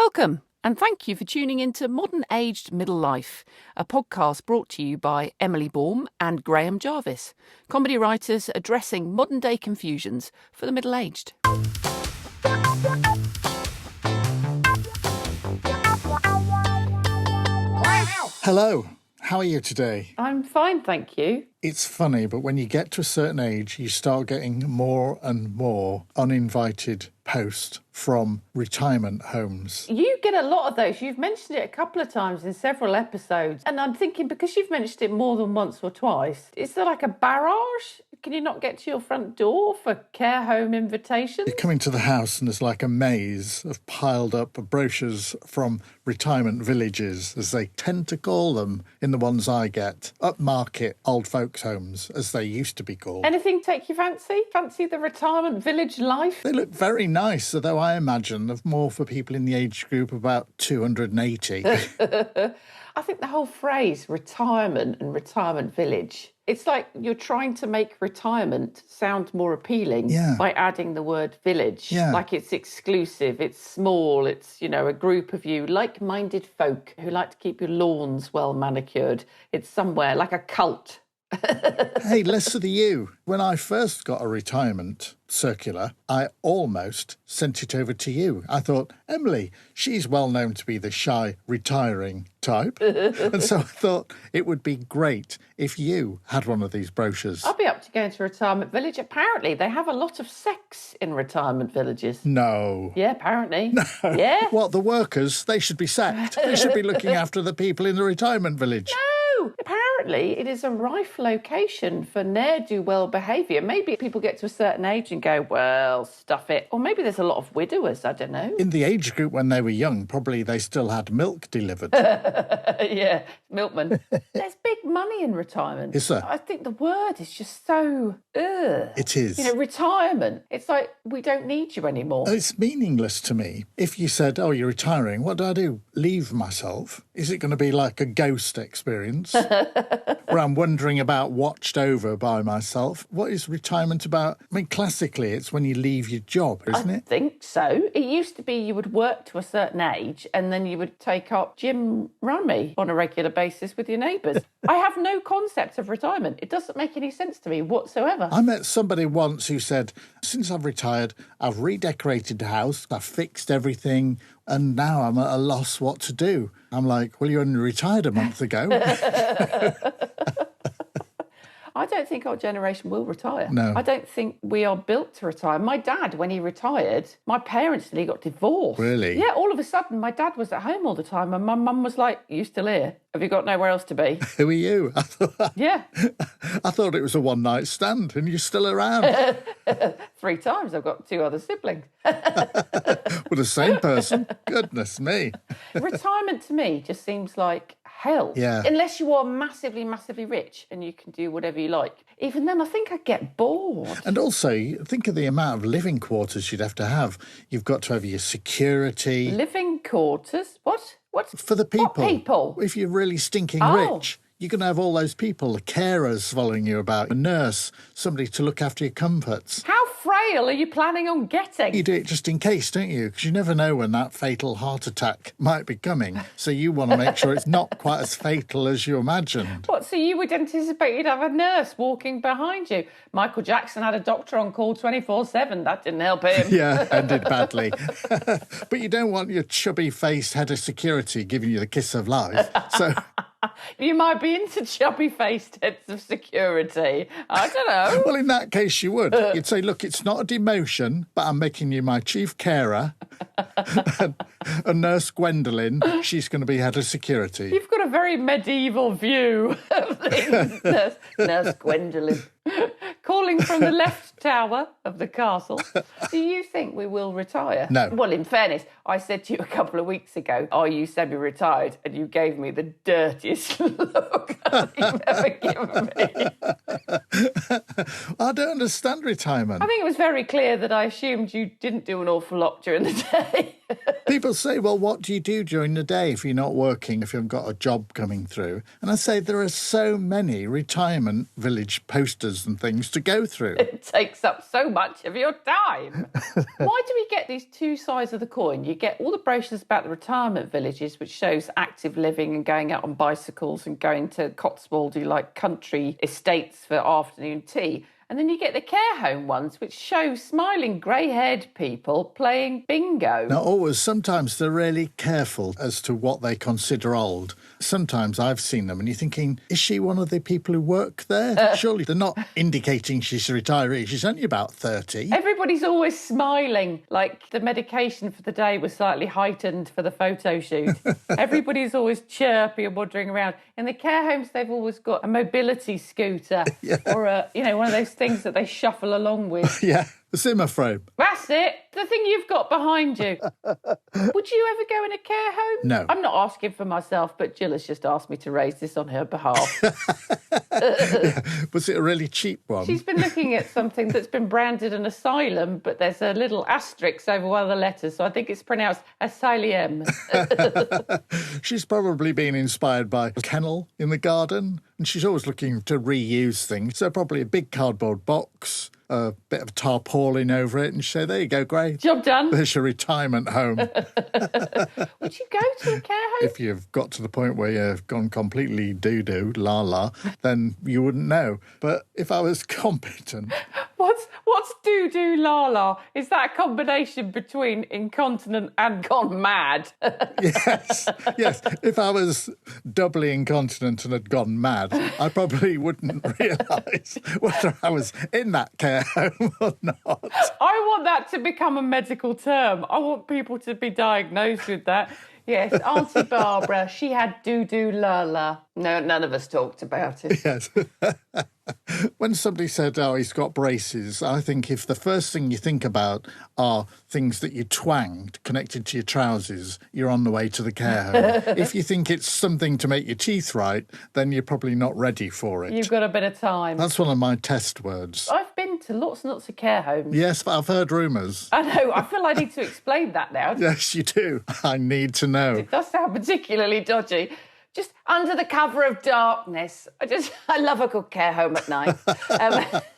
Welcome, and thank you for tuning into Modern Aged Middle Life, a podcast brought to you by Emily Baum and Graham Jarvis, comedy writers addressing modern-day confusions for the middle-aged. Hello, how are you today? I'm fine, thank you. It's funny, but when you get to a certain age, you start getting more and more uninvited posts from retirement homes. You get a lot of those. You've mentioned it a couple of times in several episodes. And I'm thinking, because you've mentioned it more than once or twice, is there like a barrage? Can you not get to your front door for care home invitations? You're coming to the house and there's like a maze of piled up brochures from retirement villages, as they tend to call them in the ones I get. Upmarket old folks' homes, as they used to be called. Anything take your fancy? Fancy the retirement village life? They look very nice, although I imagine they're more for people in the age group about 280. I think the whole phrase retirement and retirement village, it's like you're trying to make retirement sound more appealing by adding the word village. Yeah. Like it's exclusive, it's small, it's, a group of you like-minded folk who like to keep your lawns well manicured. It's somewhere like a cult. Hey, less of the you. When I first got a retirement circular, I almost sent it over to you. I thought, Emily, she's well known to be the shy, retiring type. And so I thought it would be great if you had one of these brochures. I'll be up to going to a retirement village. Apparently, they have a lot of sex in retirement villages. No. Yeah, apparently. No. Yeah. What, the workers? They should be sacked. They should be looking after the people in the retirement village. No! Apparently, it is a rife location for ne'er-do-well behaviour. Maybe people get to a certain age and go, well, stuff it. Or maybe there's a lot of widowers, I don't know. In the age group when they were young, probably they still had milk delivered. Yeah, milkman. There's big money in retirement. Is there? I think the word is just so, ugh. It is. Retirement. It's like, we don't need you anymore. It's meaningless to me. If you said, oh, you're retiring, what do? Leave myself? Is it going to be like a ghost experience where I'm wandering about watched over by myself? What is retirement about? I mean, classically, it's when you leave your job, isn't it? I think so. It used to be you would work to a certain age and then you would take up gym rummy on a regular basis with your neighbours. I have no concept of retirement. It doesn't make any sense to me whatsoever. I met somebody once who said, since I've retired, I've redecorated the house, I've fixed everything, and now I'm at a loss what to do. I'm like, well, you only retired a month ago. I don't think our generation will retire. No. I don't think we are built to retire. My dad, when he retired, my parents nearly got divorced. Really? Yeah, all of a sudden, my dad was at home all the time and my mum was like, you still here? Have you got nowhere else to be? Who are you? Yeah. I thought it was a one-night stand and you're still around. 3 times. I've got 2 other siblings. With the same person? Goodness me. Retirement to me just seems like hell. Yeah. Unless you are massively, massively rich and you can do whatever you like. Even then, I think I'd get bored. And also, think of the amount of living quarters you'd have to have. You've got to have your security. Living quarters? What? For the people. What people? If you're really stinking rich, you're going to have all those people, the carers following you about, a nurse, somebody to look after your comforts. How frail are you planning on getting? You do it just in case, don't you? Because you never know when that fatal heart attack might be coming. So you want to make sure it's not quite as fatal as you imagined. What, so you would anticipate you'd have a nurse walking behind you? Michael Jackson had a doctor on call 24/7. That didn't help him. Yeah, ended badly. But you don't want your chubby-faced head of security giving you the kiss of life. So You might be into chubby-faced heads of security. I don't know. Well, in that case, you would. You'd say, look, it's not a demotion, but I'm making you my chief carer. And Nurse Gwendolyn, she's going to be head of security. You've got a very medieval view of things, Nurse Gwendolyn. Calling from the left tower of the castle. Do you think we will retire? No. Well, in fairness, I said to you a couple of weeks ago, are you semi-retired? And you gave me the dirtiest look you've ever given me. I don't understand retirement. I think it was very clear that I assumed you didn't do an awful lot during the day. People say, well, what do you do during the day if you're not working, if you've got a job coming through? And I say there are so many retirement village posters and things to go through. It takes up so much of your time. Why do we get these two sides of the coin? You get all the brochures about the retirement villages, which shows active living and going out on bicycles and going to Cotswoldy like country estates for afternoon tea. And then you get the care home ones, which show smiling grey-haired people playing bingo. Now, always, sometimes they're really careful as to what they consider old. Sometimes I've seen them and you're thinking, is she one of the people who work there? Surely they're not indicating she's a retiree. She's only about 30. Everybody's always smiling, like the medication for the day was slightly heightened for the photo shoot. Everybody's always chirpy and wandering around. In the care homes, they've always got a mobility scooter or one of those things that they shuffle along with. Yeah, the Zimmer frame. That's it. The thing you've got behind you. Would you ever go in a care home? No. I'm not asking for myself, but Jill has just asked me to raise this on her behalf. Was it a really cheap one? She's been looking at something that's been branded an asylum, but there's a little asterisk over one of the letters, so I think it's pronounced asylum. She's probably been inspired by a kennel in the garden, and she's always looking to reuse things. So probably a big cardboard box, a bit of tarpaulin over it, and she say, there you go, great. Job done. There's your retirement home. Would you go to a care home? If you've got to the point where you've gone completely doo-doo, la-la, then you wouldn't know. But if I was competent... What's doo-doo la-la? Is that a combination between incontinent and gone mad? Yes. If I was doubly incontinent and had gone mad, I probably wouldn't realise whether I was in that care home or not. I want that to become a medical term. I want people to be diagnosed with that. Yes, Auntie Barbara, she had doo-doo la-la. No, none of us talked about it. Yes. When somebody said, oh, he's got braces, I think if the first thing you think about are things that you twanged connected to your trousers, you're on the way to the care home. If you think it's something to make your teeth right, then you're probably not ready for it. You've got a bit of time. That's one of my test words. I've been to lots and lots of care homes. Yes, but I've heard rumours. I know, I feel I need to explain that now. Yes, you do. I need to know. It does sound particularly dodgy. Just under the cover of darkness. I love a good care home at night.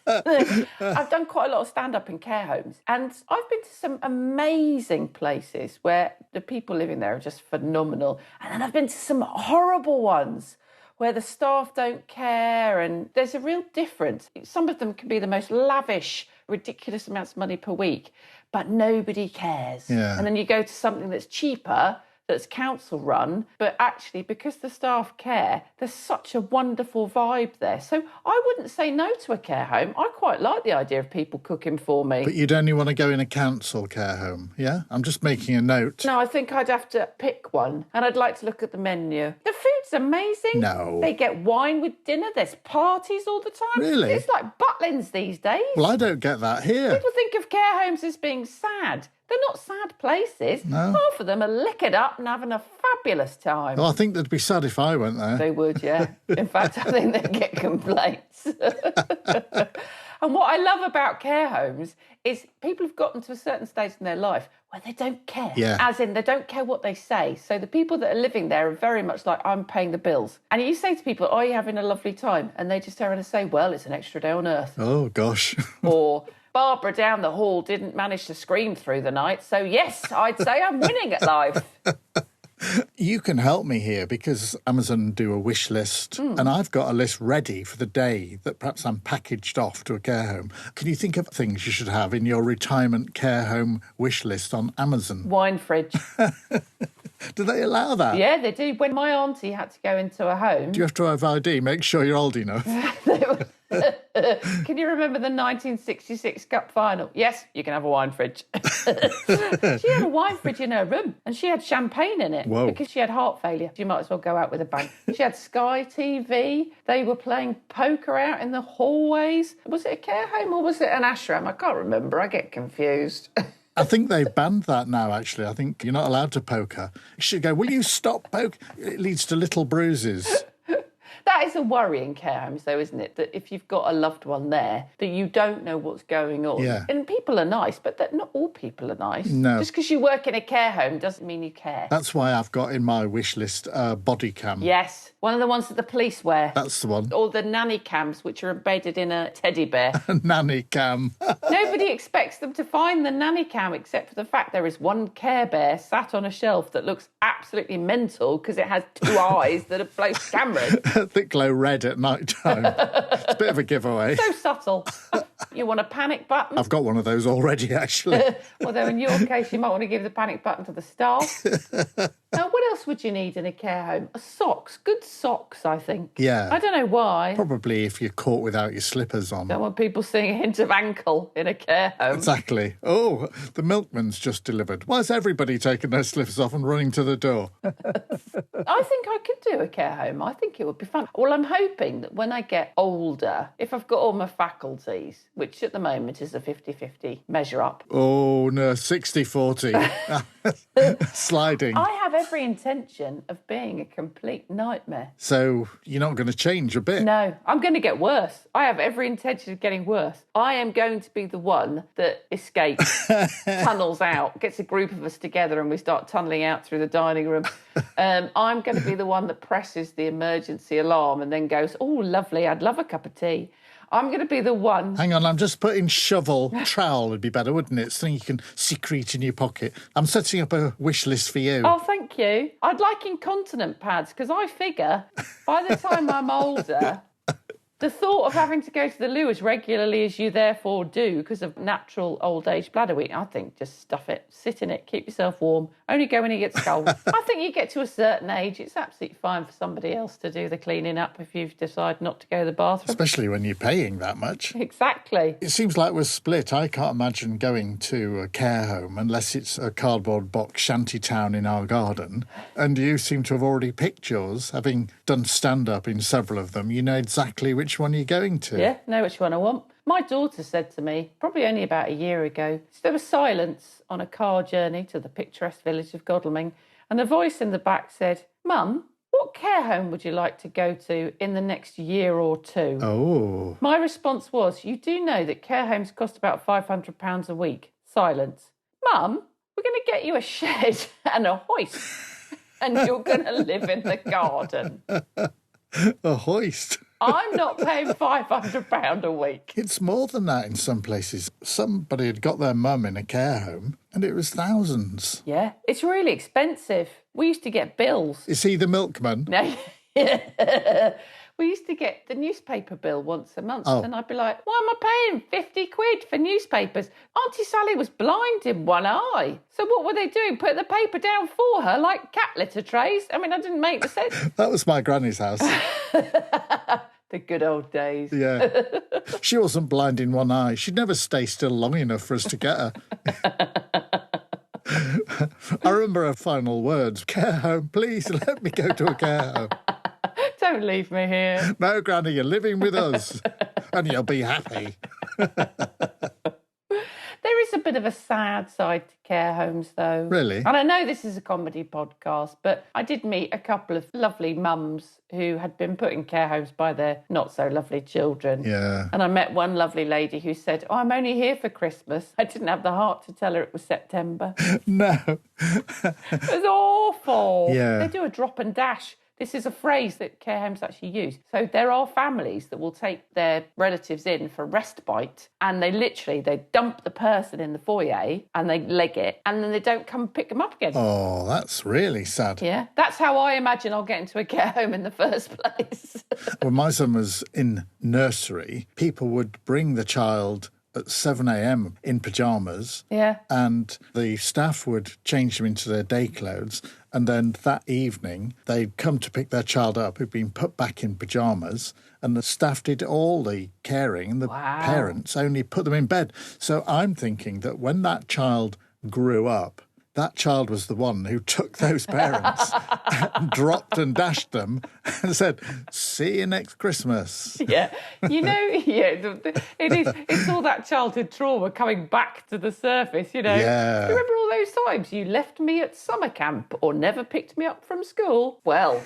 I've done quite a lot of stand-up in care homes, and I've been to some amazing places where the people living there are just phenomenal. And then I've been to some horrible ones where the staff don't care, and there's a real difference. Some of them can be the most lavish, ridiculous amounts of money per week, but nobody cares. Yeah. And then you go to something that's cheaper, that's council run, but actually because the staff care, there's such a wonderful vibe there. So I wouldn't say no to a care home. I quite like the idea of people cooking for me. But you'd only want to go in a council care home, yeah? I'm just making a note. No, I think I'd have to pick one, and I'd like to look at the menu. The food's amazing. No. They get wine with dinner. There's parties all the time. Really? It's like Butlins these days. Well, I don't get that here. People think of care homes as being sad. They're not sad places. No. Half of them are liquored up and having a fabulous time. Well, I think they'd be sad if I went there. They would, yeah. In fact, I think they'd get complaints. And what I love about care homes is people have gotten to a certain stage in their life where they don't care. Yeah. As in, they don't care what they say. So the people that are living there are very much like, I'm paying the bills. And you say to people, are you having a lovely time? And they just turn around and say, well, it's an extra day on earth. Oh, gosh. Or Barbara down the hall didn't manage to scream through the night. So, yes, I'd say I'm winning at life. You can help me here because Amazon do a wish list and I've got a list ready for the day that perhaps I'm packaged off to a care home. Can you think of things you should have in your retirement care home wish list on Amazon? Wine fridge. Do they allow that? Yeah, they do. When my auntie had to go into a home... Do you have to have ID? Make sure you're old enough. Can you remember the 1966 Cup final? Yes, you can have a wine fridge. She had a wine fridge in her room and she had champagne in it. Whoa. Because she had heart failure. You might as well go out with a bang. She had Sky TV. They were playing poker out in the hallways. Was it a care home or was it an ashram? I can't remember. I get confused. I think they've banned that now, actually. I think you're not allowed to poker. You should go, will you stop poker? It leads to little bruises. That is a worry in care homes, though, isn't it? That if you've got a loved one there, that you don't know what's going on. Yeah. And people are nice, but not all people are nice. No. Just because you work in a care home doesn't mean you care. That's why I've got in my wish list a body cam. Yes. One of the ones that the police wear. That's the one. Or the nanny cams, which are embedded in a teddy bear. Nanny cam. Nobody expects them to find the nanny cam except for the fact there is one Care Bear sat on a shelf that looks absolutely mental because it has two eyes that are both cameras. That glow red at night time. It's a bit of a giveaway. So subtle. You want a panic button? I've got one of those already, actually. Although in your case, you might want to give the panic button to the staff. Now, what else would you need in a care home? Socks. Good socks, I think. Yeah. I don't know why. Probably if you're caught without your slippers on. Don't want people seeing a hint of ankle in a care home. Exactly. Oh, the milkman's just delivered. Why is everybody taking their slippers off and running to the door? I think I could do a care home. I think it would be fun. Well, I'm hoping that when I get older, if I've got all my faculties, which at the moment is a 50-50 measure up. Oh, no, 60-40. Sliding. I have every intention of being a complete nightmare. So you're not going to change a bit? No, I'm going to get worse. I have every intention of getting worse. I am going to be the one that escapes, tunnels out, gets a group of us together and we start tunnelling out through the dining room. I'm going to be the one that presses the emergency alarm and then goes, oh, lovely, I'd love a cup of tea. I'm going to be the one. Hang on, I'm just putting shovel. Trowel would be better, wouldn't it? Something you can secrete in your pocket. I'm setting up a wish list for you. Oh, thank you. I'd like incontinent pads because I figure by the time I'm older, the thought of having to go to the loo as regularly as you therefore do because of natural old age bladder weak, I think just stuff it, sit in it, keep yourself warm, only go when it gets cold. I think you get to a certain age, it's absolutely fine for somebody else to do the cleaning up if you've decided not to go to the bathroom. Especially when you're paying that much. Exactly. It seems like we're split. I can't imagine going to a care home unless it's a cardboard box shanty town in our garden. And you seem to have already picked yours, having done stand-up in several of them. You know exactly which one you're going to. Yeah, know which one I want. My daughter said to me, probably only about a year ago, there was silence on a car journey to the picturesque village of Godalming, and a voice in the back said, Mum, what care home would you like to go to in the next year or two? Oh. My response was, you do know that care homes cost about £500 a week. Silence. Mum, we're going to get you a shed and a hoist, and you're going to live in the garden. A hoist. I'm not paying £500 a week. It's more than that in some places. Somebody had got their mum in a care home and it was thousands. Yeah, it's really expensive. We used to get bills. Is he the milkman? No, we used to get the newspaper bill once a month, and I'd be like, why am I paying 50 quid for newspapers? Auntie Sally was blind in one eye. So what were they doing? Put the paper down for her like cat litter trays? I mean, I didn't make the sense. That was my granny's house. The good old days. Yeah. She wasn't blind in one eye. She'd never stay still long enough for us to get her. I remember her final words, care home, please let me go to a care home. Don't leave me here. No, Granny, you're living with us and you'll be happy. There is a bit of a sad side to care homes, though. Really? And I know this is a comedy podcast, but I did meet a couple of lovely mums who had been put in care homes by their not-so-lovely children. Yeah. And I met one lovely lady who said, oh, I'm only here for Christmas. I didn't have the heart to tell her it was September. No. It was awful. Yeah. They do a drop and dash. This is a phrase that care homes actually use. So there are families that will take their relatives in for respite and they dump the person in the foyer and they leg it and then they don't come pick them up again. Oh, that's really sad. Yeah, that's how I imagine I'll get into a care home in the first place. When my son was in nursery, people would bring the child at 7 a.m. in pyjamas. Yeah. And the staff would change them into their day clothes. And then that evening, they'd come to pick their child up who'd been put back in pyjamas. And the staff did all the caring and the parents only put them in bed. So I'm thinking that when that child grew up, that child was the one who took those parents and dropped and dashed them and said, see you next Christmas. Yeah, it is. It's all that childhood trauma coming back to the surface, Yeah. Do you remember all those times you left me at summer camp or never picked me up from school? Well,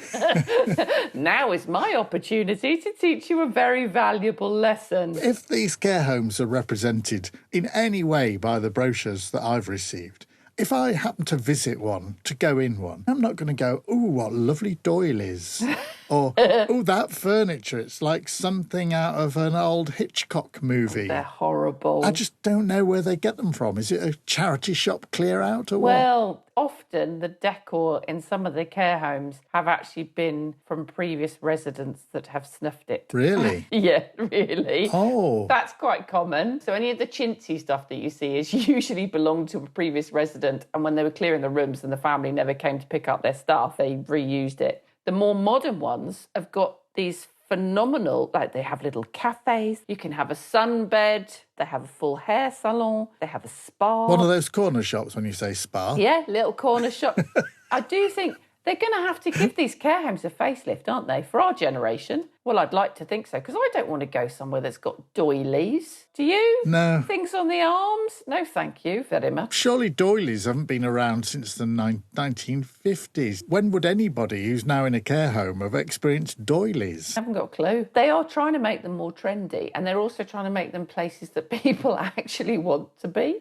now is my opportunity to teach you a very valuable lesson. If these care homes are represented in any way by the brochures that I've received, if I happen to visit one, to go in one, I'm not going to go, ooh, what lovely doilies. Or, ooh, that furniture, it's like something out of an old Hitchcock movie. They're horrible. I just don't know where they get them from. Is it a charity shop clear out or what? Well, often the decor in some of the care homes have actually been from previous residents that have snuffed it. Really? Yeah, really. Oh. That's quite common. So any of the chintzy stuff that you see is usually belonged to a previous resident, and when they were clearing the rooms and the family never came to pick up their stuff, they reused it. The more modern ones have got these phenomenal, like they have little cafes, you can have a sunbed, they have a full hair salon, they have a spa. One of those corner shops when you say spa. Yeah, little corner shop. I do think they're going to have to give these care homes a facelift, aren't they, for our generation? Well, I'd like to think so, because I don't want to go somewhere that's got doilies. Do you? No. Things on the arms? No, thank you very much. Surely doilies haven't been around since the 1950s. When would anybody who's now in a care home have experienced doilies? I haven't got a clue. They are trying to make them more trendy, and they're also trying to make them places that people actually want to be.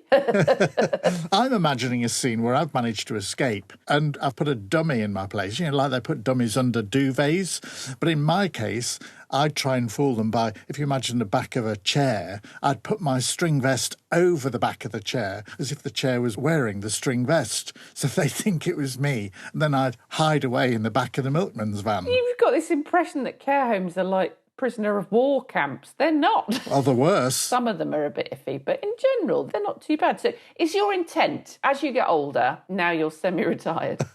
I'm imagining a scene where I've managed to escape and I've put a dummy in my place, like they put dummies under duvets. But in my case, I'd try and fool them by, if you imagine the back of a chair, I'd put my string vest over the back of the chair as if the chair was wearing the string vest. So they think it was me. And then I'd hide away in the back of the milkman's van. You've got this impression that care homes are like prisoner of war camps. They're not. Or the worse. Some of them are a bit iffy, but in general, they're not too bad. So is your intent, as you get older, now you're semi-retired?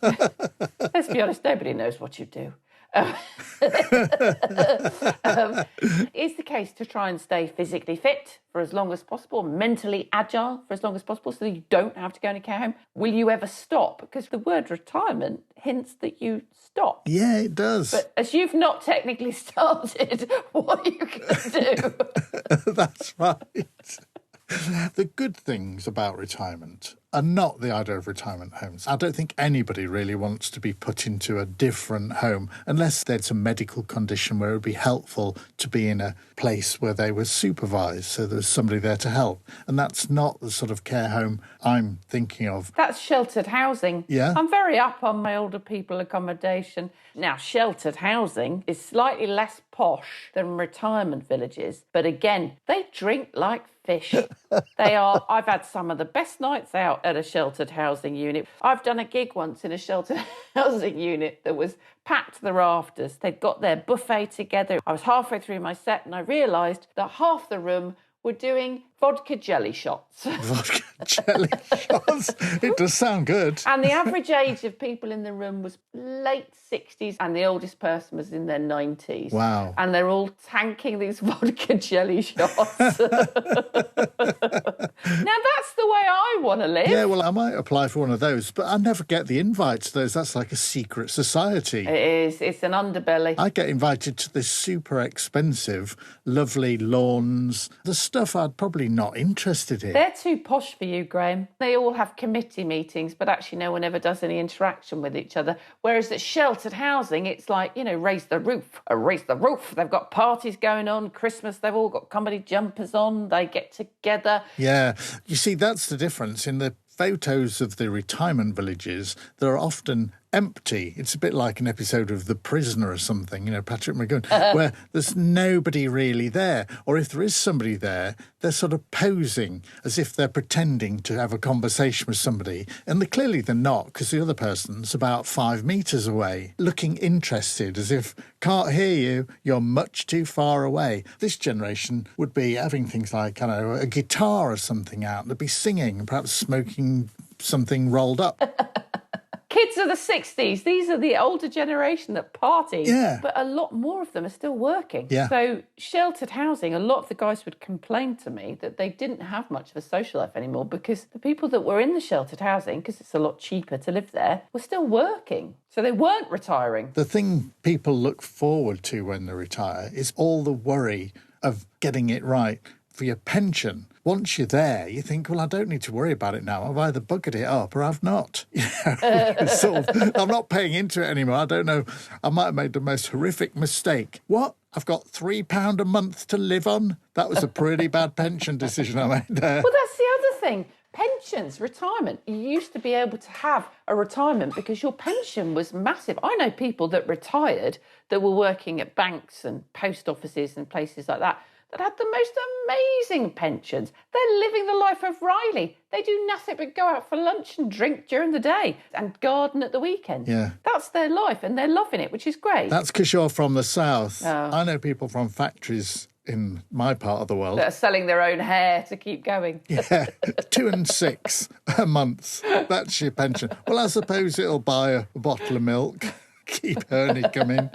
Let's be honest, nobody knows what you do. Is the case to try and stay physically fit for as long as possible, mentally agile for as long as possible, so that you don't have to go in a care home? Will you ever stop? Because the word retirement hints that you stop. Yeah, it does. But as you've not technically started, what are you going to do? That's right. The good things about retirement are not the idea of retirement homes. I don't think anybody really wants to be put into a different home unless there's a medical condition where it would be helpful to be in a place where they were supervised, so there's somebody there to help. And that's not the sort of care home I'm thinking of. That's sheltered housing. Yeah. I'm very up on my older people accommodation. Now, sheltered housing is slightly less posh than retirement villages, but again, they drink like fish. I've had some of the best nights out at a sheltered housing unit. I've done a gig once in a sheltered housing unit that was packed to the rafters. They'd got their buffet together. I was halfway through my set and I realised that half the room were doing vodka jelly shots. Vodka jelly shots. It does sound good. And the average age of people in the room was late 60s and the oldest person was in their 90s. Wow. And they're all tanking these vodka jelly shots. Now, that's the way I want to live. Yeah, well, I might apply for one of those, but I never get the invite to those. That's like a secret society. It is. It's an underbelly. I get invited to this super expensive, lovely lawns, the stuff I'd probably not interested in. They're too posh for you, Graham. They all have committee meetings, but actually no one ever does any interaction with each other. Whereas at sheltered housing, it's like, raise the roof. Raise the roof. They've got parties going on, Christmas, they've all got comedy jumpers on, they get together. Yeah, you see, that's the difference. In the photos of the retirement villages, they're often empty. It's a bit like an episode of The Prisoner or something, Patrick McGowan, where there's nobody really there. Or if there is somebody there, they're sort of posing as if they're pretending to have a conversation with somebody. And clearly they're not, because the other person's about 5 metres away, looking interested, as if, can't hear you, you're much too far away. This generation would be having things like, a guitar or something out. They'd be singing, perhaps smoking something rolled up. Kids of the 60s, these are the older generation that party. Yeah. But a lot more of them are still working. Yeah. So sheltered housing, a lot of the guys would complain to me that they didn't have much of a social life anymore because the people that were in the sheltered housing, because it's a lot cheaper to live there, were still working. So they weren't retiring. The thing people look forward to when they retire is all the worry of getting it right for your pension. Once you're there, you think, well, I don't need to worry about it now. I've either buggered it up or I've not. I'm not paying into it anymore. I don't know. I might have made the most horrific mistake. What? I've got £3 a month to live on? That was a pretty bad pension decision I made there. Well, that's the other thing. Pensions, retirement. You used to be able to have a retirement because your pension was massive. I know people that retired that were working at banks and post offices and places like that had the most amazing pensions. They're living the life of Riley. They do nothing but go out for lunch and drink during the day and garden at the weekend. Yeah. That's their life and they're loving it, which is great. That's because you're from the south. Oh. I know people from factories in my part of the world that are selling their own hair to keep going. Yeah, 2 and 6 a month. That's your pension. Well, I suppose it'll buy a bottle of milk, keep Ernie coming.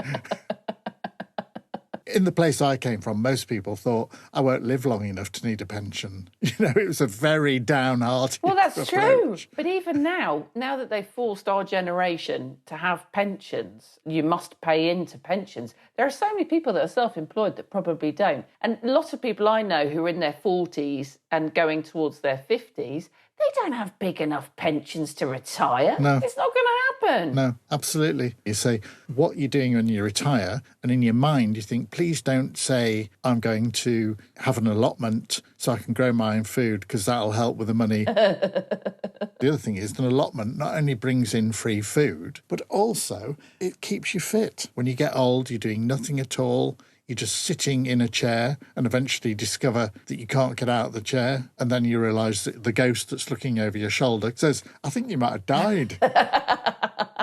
In the place I came from, most people thought I won't live long enough to need a pension. It was a very downhearted Well, that's approach. true. But even now that they've forced our generation to have pensions, you must pay into pensions. There are so many people that are self-employed that probably don't. And a lot of people I know who are in their 40s and going towards their 50s, they don't have big enough pensions to retire. No. It's not going to happen. No, absolutely. You say what you're doing when you retire, and in your mind you think, please don't say I'm going to have an allotment so I can grow my own food because that'll help with the money. The other thing is an allotment not only brings in free food, but also it keeps you fit. When you get old, you're doing nothing at all. You're just sitting in a chair and eventually discover that you can't get out of the chair. And then you realise that the ghost that's looking over your shoulder says, I think you might have died.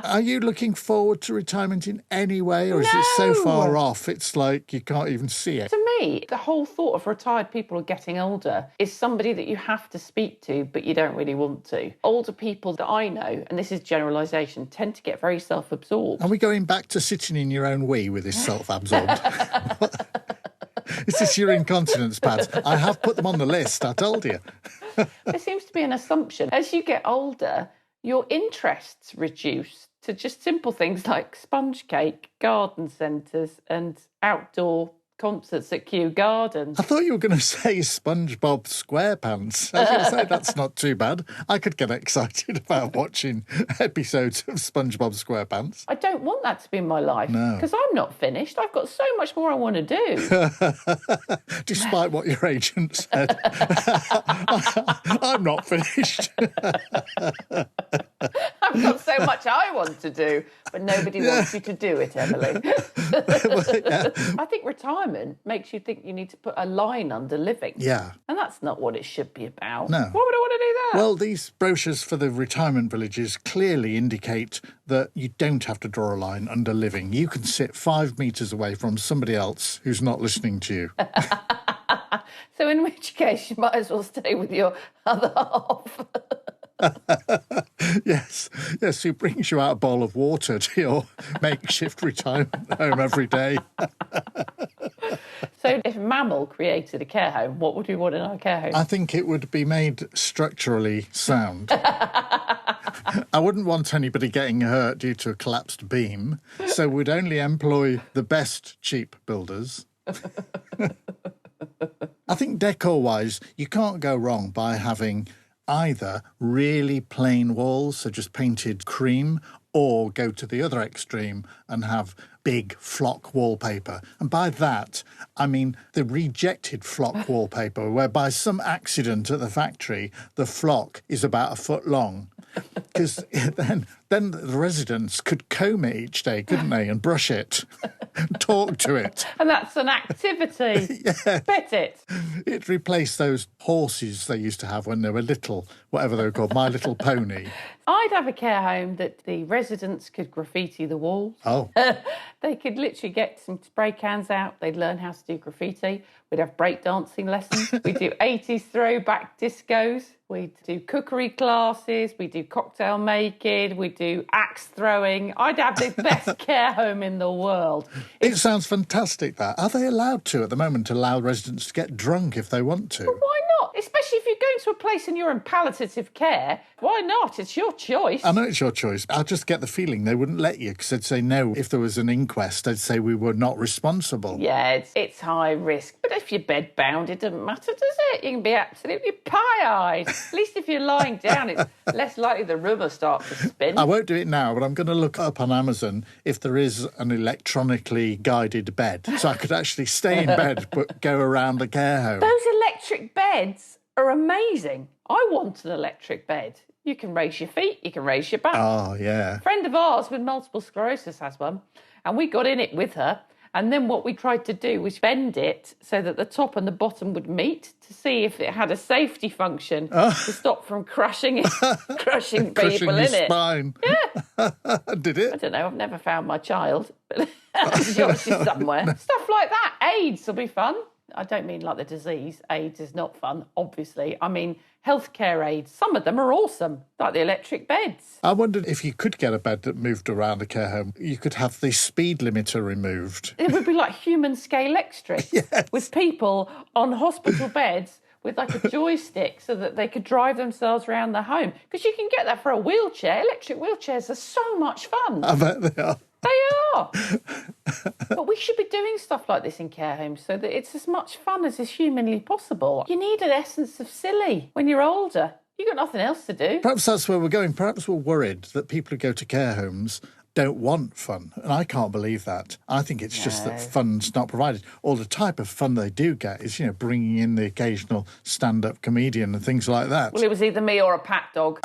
Are you looking forward to retirement in any way? Or is it so far off, it's like you can't even see it? To me, the whole thought of retired people getting older is somebody that you have to speak to, but you don't really want to. Older people that I know, and this is generalisation, tend to get very self-absorbed. Are we going back to sitting in your own wee with this self-absorbed? Is this your incontinence pads? I have put them on the list, I told you. There seems to be an assumption. As you get older, your interests reduce to just simple things like sponge cake, garden centres and outdoor concerts at Kew Gardens. I thought you were going to say SpongeBob SquarePants. I was going to say that's not too bad. I could get excited about watching episodes of SpongeBob SquarePants. I don't want that to be in my life because I'm not finished. I've got so much more I want to do. Despite what your agent said. I'm not finished. I've got so much I want to do, but nobody wants you to do it, Emily. I think retirement makes you think you need to put a line under living. Yeah. And that's not what it should be about. No. Why would I want to do that? Well, these brochures for the retirement villages clearly indicate that you don't have to draw a line under living. You can sit 5 metres away from somebody else who's not listening to you. So in which case, you might as well stay with your other half. Yes, who brings you out a bowl of water to your makeshift retirement home every day. So if Mammal created a care home, what would we want in our care home? I think it would be made structurally sound. I wouldn't want anybody getting hurt due to a collapsed beam, so we'd only employ the best cheap builders. I think decor-wise, you can't go wrong by having either really plain walls, so just painted cream, or go to the other extreme and have big flock wallpaper. And by that, I mean the rejected flock wallpaper, where by some accident at the factory, the flock is about 1 foot long. Because then the residents could comb it each day, couldn't they, and brush it, talk to it. And that's an activity. Yeah. Bet it. It replaced those horses they used to have when they were little, whatever they were called, My Little Pony. I'd have a care home that the residents could graffiti the walls. Oh, They could literally get some spray cans out. They'd learn how to do graffiti. We'd have breakdancing lessons. We'd do 80s throwback discos. We'd do cookery classes. We'd do cocktail making. We'd do axe throwing. I'd have the best care home in the world. It sounds fantastic, that. Are they allowed to, at the moment, allow residents to get drunk if they want to? But why not? Especially if you're going to a place and you're in palliative care. Why not? It's your choice. I know it's your choice. I just get the feeling they wouldn't let you because they'd say no. If there was an inquest, they'd say we were not responsible. Yeah, it's high risk. But if you're bedbound, it doesn't matter, does it? You can be absolutely pie-eyed. At least if you're lying down, it's less likely the rumour starts to spin. I won't do it now, but I'm going to look up on Amazon if there is an electronically guided bed. So I could actually stay in bed but go around the care home. Those electric beds are amazing. I want an electric bed. You can raise your feet, you can raise your back. Oh, yeah. A friend of ours with multiple sclerosis has one, and we got in it with her. And then what we tried to do was bend it so that the top and the bottom would meet to see if it had a safety function to stop from crushing Crushing people your in it. spine. Yeah. Did I it? don't know, I've never found my child, but she's somewhere. Stuff like that. AIDS will be fun. I don't mean like the disease. AIDS is not fun, obviously. I mean healthcare aids. Some of them are awesome, like the electric beds. I wondered if you could get a bed that moved around a care home, you could have the speed limiter removed. It would be like human scale electric with people on hospital beds with like a joystick so that they could drive themselves around the home. Because you can get that for a wheelchair. Electric wheelchairs are so much fun. I bet they are. They are. But we should be doing stuff like this in care homes so that it's as much fun as is humanly possible. You need an essence of silly when you're older. You've got nothing else to do. Perhaps that's where we're going. Perhaps we're worried that people who go to care homes don't want fun. And I can't believe that. I think it's just that fun's not provided. Or the type of fun they do get is, bringing in the occasional stand-up comedian and things like that. Well, it was either me or a pat dog.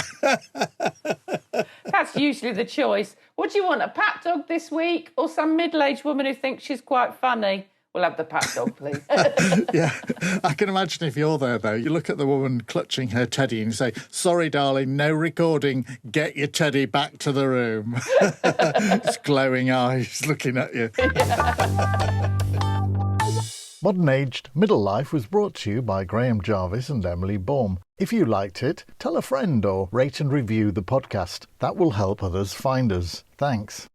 That's usually the choice. What do you want, a pat dog this week or some middle-aged woman who thinks she's quite funny? We'll have the pat dog, please. Yeah, I can imagine if you're there, though, you look at the woman clutching her teddy and you say, sorry, darling, no recording, get your teddy back to the room. It's glowing eyes looking at you. Modern Aged Middle Life was brought to you by Graham Jarvis and Emily Baum. If you liked it, tell a friend or rate and review the podcast. That will help others find us. Thanks.